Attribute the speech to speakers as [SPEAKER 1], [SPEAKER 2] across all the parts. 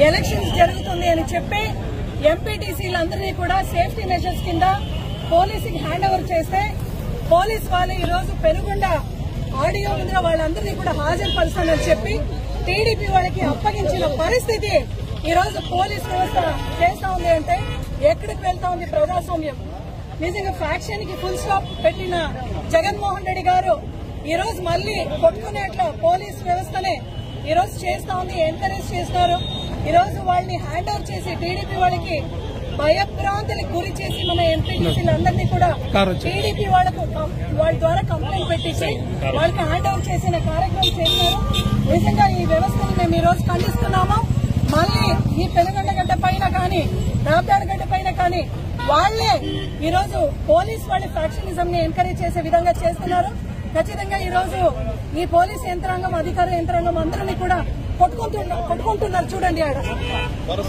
[SPEAKER 1] Elections జరుగుతుంది అని చెప్పి ఎంపీటీసీలందరినీ కూడా సేఫ్టీ మెజర్స్ కింద పోలీసుకి హ్యాండ్ ఓవర్ చేస్తే పోలీసు వాళ్ళు ఈ రోజు పెనుగొండ ఆడియో ముందర వాళ్ళందరినీ కూడా హాజరుపరుస్తానని చెప్పి టీడీపీ వాళ్ళకి అప్పగించిన పరిస్థితి ఈ రోజు పోలీసు వ్యవస్థ చేస్తా ఉంది అంటే ఎక్కడికి వెళ్తా ఉంది ప్రజాస్వామ్యం? నిజంగా ఫ్యాక్షన్ కి ఫుల్ స్టాప్ పెట్టిన జగన్మోహన్ రెడ్డి గారు ఈ రోజు మళ్లీ కొట్టుకునేట్లా పోలీస్ వ్యవస్థనే ఈ రోజు చేస్తా ఉంది, ఎంకరేజ్ చేస్తున్నారు. ఈ రోజు వాళ్ళని హ్యాండ్ ఓవర్ చేసి టీడీపీ వాళ్ళకి భయభ్రాంతులకు గురి చేసి మన ఎంపీటీసీలందరినీ కూడా టీడీపీ వాళ్ళ ద్వారా కంప్లైంట్ పెట్టించి వాళ్ళకి హ్యాండ్ ఓవర్ చేసిన కార్యక్రమం చేస్తున్నారు. నిజంగా ఈ వ్యవస్థను మేము ఈ రోజు ఖండిస్తున్నాము. మళ్లీ ఈ పెనుగొండగడ్డ పైన కానీ రాప్తాడుగడ్డ పైన కానీ వాళ్లే ఈ రోజు పోలీస్ వాళ్ళ ఫ్యాక్షనిజం ని ఎంకరేజ్ చేసే విధంగా చేస్తున్నారు. ఖచ్చితంగా ఈ రోజు ఈ పోలీస్ యంత్రాంగం, అధికార యంత్రాంగం అందరినీ కూడా కొట్టుకుంటున్నారు. చూడండి,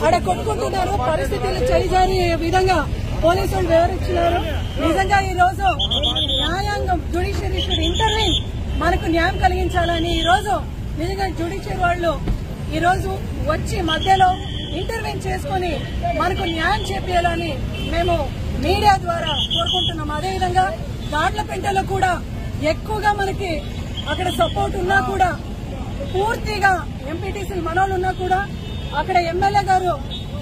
[SPEAKER 1] ఆడ కొట్టుకుంటున్నారు. పరిస్థితులు చలిజారి విధంగా పోలీసులు వివరించినారు. నిజంగా ఈ రోజు న్యాయాంగం, జ్యుడిషియరీ షుడ్ ఇంటర్వ్యూన్, మనకు న్యాయం కలిగించాలని ఈ రోజు నిజంగా జ్యుడిషియరీ వాళ్ళు ఈ రోజు వచ్చి మధ్యలో ఇంటర్వ్యూన్ చేసుకుని మనకు న్యాయం చేయాలని మేము మీడియా ద్వారా కోరుకుంటున్నాం. అదేవిధంగా గాడ్లపెంటలో కూడా ఎక్కువగా మనకి అక్కడ సపోర్ట్ ఉన్నా కూడా పూర్తిగా ఎంపీటీసీలు మనోళ్ళు ఉన్నా కూడా అక్కడ ఎమ్మెల్యే గారు,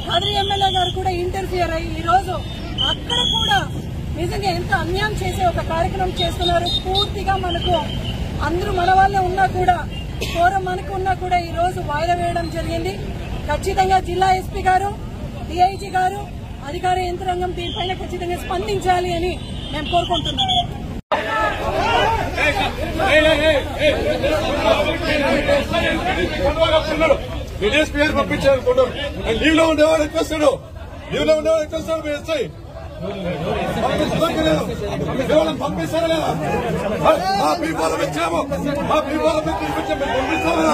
[SPEAKER 1] కదిరి ఎమ్మెల్యే గారు కూడా ఇంటర్ఫియర్ అయ్యి ఈ రోజు అక్కడ కూడా నిజంగా ఎంత అన్యాయం చేసే ఒక కార్యక్రమం చేస్తున్నారు. పూర్తిగా మనకు అందరూ మన వాళ్ళే ఉన్నా కూడా, ఫోరం మనకు ఉన్నా కూడా ఈ రోజు వాయిదా వేయడం జరిగింది. ఖచ్చితంగా జిల్లా ఎస్పీ గారు, డీఐజీ గారు, అధికార యంత్రాంగం దీనిపైన ఖచ్చితంగా స్పందించాలి అని మేము కోరుకుంటున్నాము.
[SPEAKER 2] పంపించారు. లీవ్ లో ఉండేవాడు ఎక్కొస్తాడు, లీవ్ లో ఉండేవాడు ఎక్కొస్తాడు. మీరు ఎస్ఐ పంపిస్తారా లేదా? మా పీపాల ఇచ్చాము, మా పీపాల పంపిస్తారా?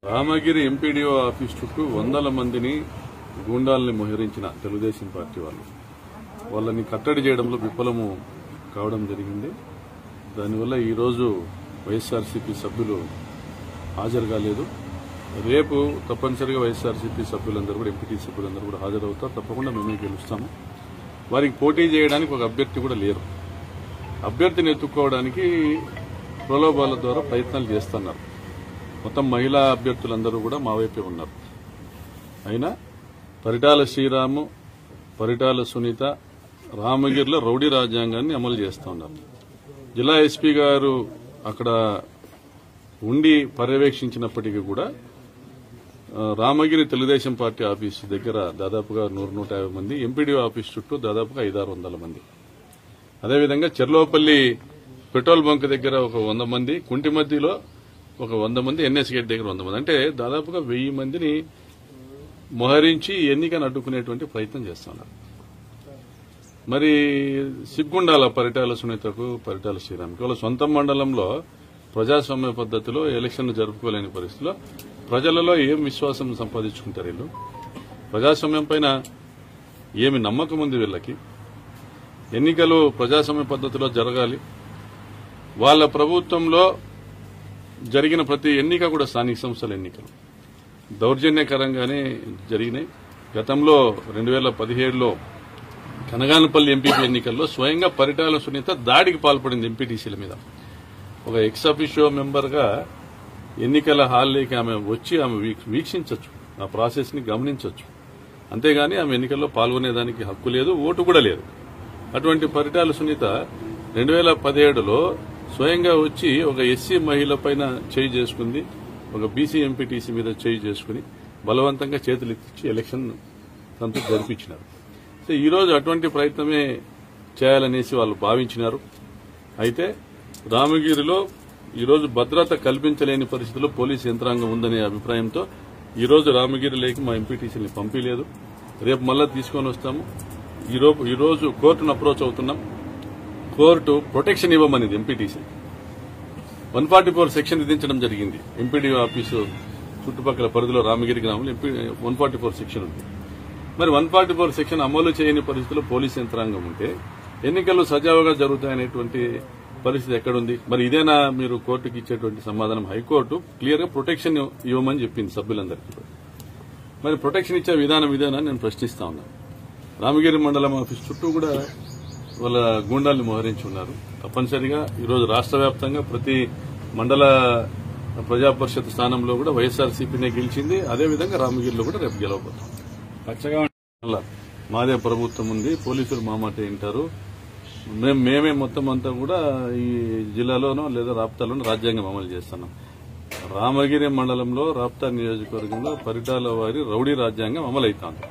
[SPEAKER 3] రామగిరి ఎంపీడీఓ ఆఫీస్ చుట్టూ 100 మందిని గూండాల్ని మోహరించిన తెలుగుదేశం పార్టీ వాళ్ళని కట్టడి చేయడంలో విఫలము కావడం జరిగింది. దానివల్ల ఈరోజు వైఎస్ఆర్సీపీ సభ్యులు హాజరు కాలేదు. రేపు తప్పనిసరిగా వైఎస్ఆర్సీపీ సభ్యులందరూ కూడా, ఎంపీటీ సభ్యులందరూ కూడా హాజరవుతారు. తప్పకుండా మేమే గెలుస్తాము. వారికి పోటీ చేయడానికి ఒక అభ్యర్థి కూడా లేరు. అభ్యర్థిని ఎత్తుక్కోవడానికి ప్రలోభాల ద్వారా ప్రయత్నాలు చేస్తున్నారు. మొత్తం మహిళా అభ్యర్థులందరూ కూడా మా వైపే ఉన్నారు. అయినా పరిటాల శ్రీరాము, పరిటాల సునీత రామగిరిలో రౌడీ రాజ్యాంగాన్ని అమలు చేస్తూ ఉన్నారు. జిల్లా ఎస్పీ గారు అక్కడ ఉండి పర్యవేక్షించినప్పటికీ కూడా రామగిరి తెలుగుదేశం పార్టీ ఆఫీసు దగ్గర దాదాపుగా 100-150 మంది, ఎంపీడీఓ ఆఫీస్ చుట్టూ దాదాపుగా 500-600 మంది, అదేవిధంగా చెర్లోపల్లి పెట్రోల్ బంక్ దగ్గర ఒక 100 మంది, కుంటిమద్దిలో ఒక 100 మంది, ఎన్ఎస్ గేట్ దగ్గర 100 మంది, అంటే దాదాపుగా 1000 మందిని మోహరించి ఎన్నికను అడ్డుకునేటువంటి ప్రయత్నం చేస్తున్నారు. మరి సిగ్గుండాల పరిటాల సునీతకు, పరిటాల శ్రీరామ్కి వాళ్ళ సొంత మండలంలో ప్రజాస్వామ్య పద్దతిలో ఎలక్షన్లు జరుపుకోలేని పరిస్థితిలో ప్రజలలో ఏం విశ్వాసం సంపాదించుకుంటారు? వీళ్ళు ప్రజాస్వామ్యం పైన ఏమి నమ్మకం ఉంది వీళ్ళకి? ఎన్నికలు ప్రజాస్వామ్య పద్దతిలో జరగాలి. వాళ్ళ ప్రభుత్వంలో జరిగిన ప్రతి ఎన్నిక కూడా స్థానిక సంస్థల ఎన్నికలు దౌర్జన్యకరంగానే జరిగినాయి. గతంలో 2017లో కనగానపల్లి ఎంపీపీ ఎన్నికల్లో స్వయంగా పరిటాల సునీత దాడికి పాల్పడింది ఎంపీటీసీల మీద. ఒక ఎక్స్ అఫిషియో మెంబర్గా ఎన్నికల హాల్లోకి ఆమె వచ్చి ఆమె వీక్షించవచ్చు, ఆ ప్రాసెస్ ని గమనించవచ్చు. అంతేగాని ఆమె ఎన్నికల్లో పాల్గొనేదానికి హక్కు లేదు, ఓటు కూడా లేదు. అటువంటి పరిటాల సునీత 2017లో స్వయంగా వచ్చి ఒక ఎస్సీ మహిళ పైన చేయి చేసుకుంది, ఒక బీసీ ఎంపీటీసీ మీద చేయి చేసుకుని బలవంతంగా చేతులెత్తించి ఎలక్షన్ తనతో జరిపించినారు. సో ఈ రోజు అటువంటి ప్రయత్నమే చేయాలనేసి వాళ్ళు భావించినారు. అయితే రామగిరిలో ఈరోజు భద్రత కల్పించలేని పరిస్థితుల్లో పోలీసు యంత్రాంగం ఉందనే అభిప్రాయంతో ఈరోజు రామగిరిలోకి మా ఎంపీటీసీని పంపించలేదు. రేపు మళ్ళా తీసుకొని వస్తాము. ఈరోజు కోర్టును అప్రోచ్ అవుతున్నాం. కోర్టు ప్రొటెక్షన్ ఇవ్వమనేది ఎంపీటీసీ 144 సెక్షన్ విధించడం జరిగింది. ఎంపీడీఓ ఆఫీసు చుట్టుపక్కల పరిధిలో రామగిరి గ్రామంలో 144 సెక్షన్ ఉంది. మరి 144 సెక్షన్ అమలు చేయని పరిస్థితుల్లో పోలీసు యంత్రాంగం ఉంటే ఎన్నికలు సజావుగా జరుగుతాయనేటువంటి పరిస్థితి ఎక్కడుంది? మరి ఇదేనా మీరు కోర్టుకి ఇచ్చేటువంటి సమాధానం? హైకోర్టు క్లియర్ గా ప్రొటెక్షన్ ఇవ్వమని చెప్పింది సభ్యులందరికీ. మరి ప్రొటెక్షన్ ఇచ్చే విధానం ఇదేనా నేను ప్రశ్నిస్తా ఉన్నాను. రామగిరి మండలం ఆఫీస్ చుట్టూ కూడా వాళ్ళ గూండాల్ని మోహరించి ఉన్నారు. తప్పనిసరిగా ఈరోజు రాష్ట్ర వ్యాప్తంగా ప్రతి మండల ప్రజా పరిషత్ స్థానంలో కూడా వైఎస్ఆర్సీపీనే గెలిచింది. అదేవిధంగా రామగిరిలో కూడా రేపు గెలవబోతాం. పచ్చగా మాదే ప్రభుత్వం ఉంది, పోలీసులు మా మాట వింటారు. మేమే మొత్తం అంతా కూడా ఈ జిల్లాలోనో లేదా రాప్తాలోనో రాజ్యాంగం అమలు చేస్తున్నాం. రామగిరి మండలంలో రాప్తా నియోజకవర్గంలో పరిటాల వారి రౌడీ రాజ్యాంగం అమలవుతోంది.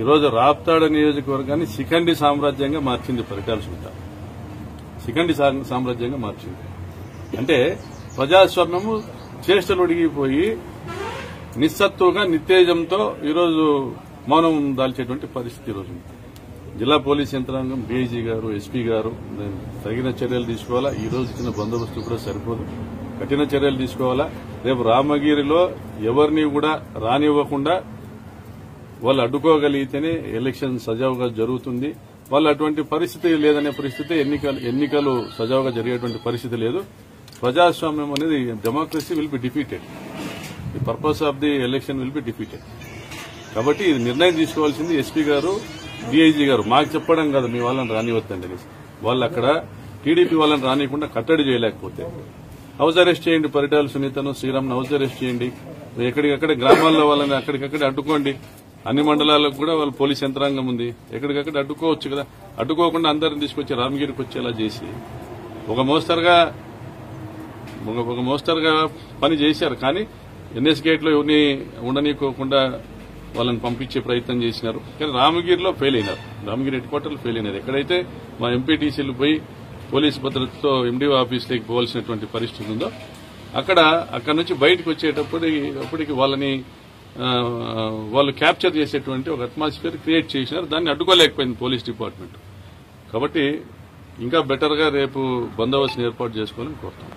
[SPEAKER 3] ఈరోజు రాప్తాడ నియోజకవర్గాన్ని శిఖండి సామ్రాజ్యంగా మార్చింది పరిటాల సునీత. శిఖండి సామ్రాజ్యంగా మార్చింది అంటే ప్రజాస్వామ్యము చేష్టలు ఒడిగిపోయి నిస్సత్తుగా నిత్తేజంతో ఈరోజు మౌనం దాల్చేటువంటి పరిస్థితి ఈరోజు జిల్లా పోలీస్ యంత్రాంగం, డీఐజీ గారు, ఎస్పీ గారు తగిన చర్యలు తీసుకోవాలా. ఈ రోజు ఇచ్చిన బందోబస్తు కూడా సరిపోదు, కఠిన చర్యలు తీసుకోవాలా. రేపు రామగిరిలో ఎవరిని కూడా రానివ్వకుండా వాళ్ళు అడ్డుకోగలిగితేనే ఎలక్షన్ సజావుగా జరుగుతుంది. వాళ్ళు అటువంటి పరిస్థితి లేదనే పరిస్థితి, ఎన్నికలు సజావుగా జరిగేటువంటి పరిస్థితి లేదు. ప్రజాస్వామ్యం అనేది democracy will be defeated, the purpose of the election will be defeated. కాబట్టి ఇది నిర్ణయం తీసుకోవాల్సింది ఎస్పీ గారు, డీఐజీ గారు. మాకు చెప్పడం కాదు మీ వాళ్ళని రానివద్దండి అనేసి. వాళ్ళు అక్కడ టీడీపీ వాళ్ళని రానియకుండా కట్టడి చేయలేకపోతే హౌస్ అరెస్ట్ చేయండి. పరిటాల సునీతను, శ్రీరామ్ను హౌస్ అరెస్ట్ చేయండి. ఎక్కడికక్కడ గ్రామాల్లో వాళ్ళని అక్కడికక్కడ అడ్డుకోండి. అన్ని మండలాలకు కూడా వాళ్ళ పోలీస్ యంత్రాంగం ఉంది, ఎక్కడికక్కడ అడ్డుకోవచ్చు కదా. అడ్డుకోకుండా అందరిని తీసుకొచ్చి రామగిరికి వచ్చేలా చేసి ఒక మోస్తరుగా పని చేశారు. కానీ ఎన్ఎస్ గేట్లో ఎవరిని ఉండనీయకోకుండా వాళ్ళని పంపించే ప్రయత్నం చేసినారు. కానీ రామగిరిలో ఫెయిల్ అయినారు. రామగిరి హెడ్ క్వార్టర్లో ఫెయిల్ అయినారు. ఎక్కడైతే మా ఎంపీటీసీలు పోయి పోలీసు భద్రతతో ఎండీఓ ఆఫీస్లోకి పోవాల్సినటువంటి పరిస్థితి ఉందో అక్కడ నుంచి బయటకు వచ్చేటప్పటికి వాళ్ళు క్యాప్చర్ చేసేటువంటి ఒక అట్మాస్ఫియర్ క్రియేట్ చేసినారు. దాన్ని అడ్డుకోలేకపోయింది పోలీస్ డిపార్ట్మెంట్. కాబట్టి ఇంకా బెటర్గా రేపు బందోబస్తుని ఏర్పాటు చేసుకోవాలని కోరుతాం.